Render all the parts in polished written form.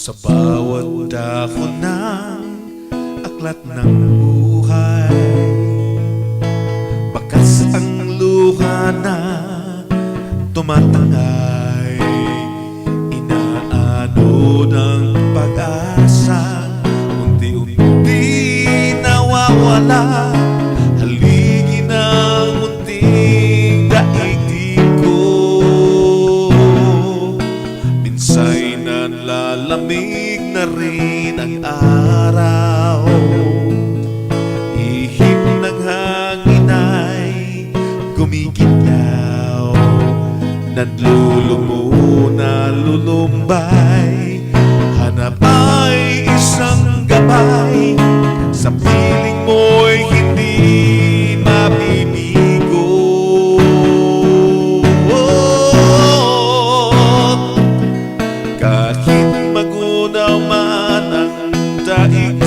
Sa bawat dahon ng aklat ng buhay, bakas ang luha na tumatangay. Inaanod ang pag-asa, unti-unti nawawala. Haligi ng munting daigdig ko, minsa'y nanlalamig na rin ang araw. Ihip ng hangin ay gumiginaw, nanlulumo na lulumbay. Hanap ay isang gabay, sa piling mo'y hindi mabibigo. Kahit magunaw man ang daigdig,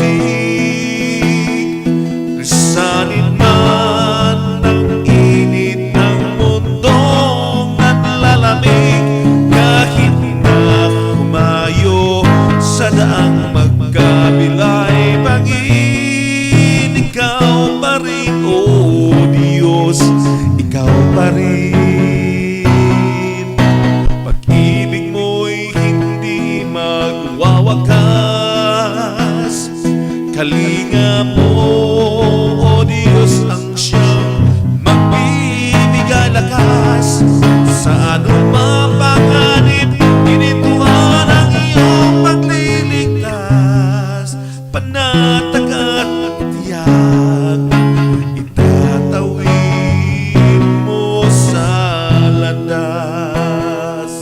lisanin man ang init ng mundong nanlalamig. Kahit na humayo sa daang magkabilay bangin, ikaw pa rin, oh Diyos, ikaw pa rin. Pag-ibig mo'y hindi magwawakas, kalinga mo, oh Diyos, ang siyang magbibigay lakas. Sa anumang panganib, inintuhan ang iyong pagliligtas. Panatag at tiyak, itatawid mo sa landas.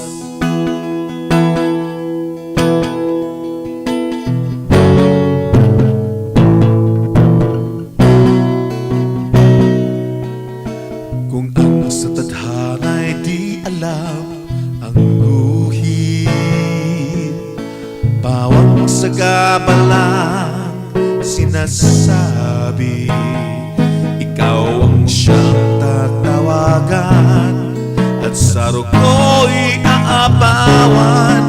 Kung ang sa tadhana'y di alam ang guhit, bawang sagabalang sinasabi, ikaw ang siyang tatawagan, at sa ruko'y aapawan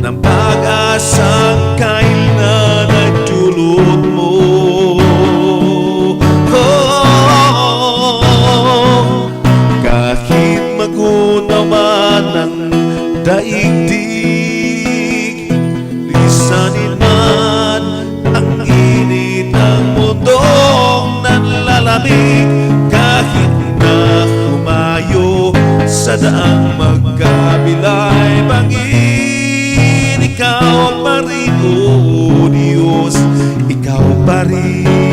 ng pag-asang kailan ay dulot mo. Kahit magunaw man ang daigdig, lisanin man ang init ng mundong nanlalamig. Kahit na humayo sa daang magkabilay bangin, ikaw pa rin, oh Diyos, ikaw pa rin.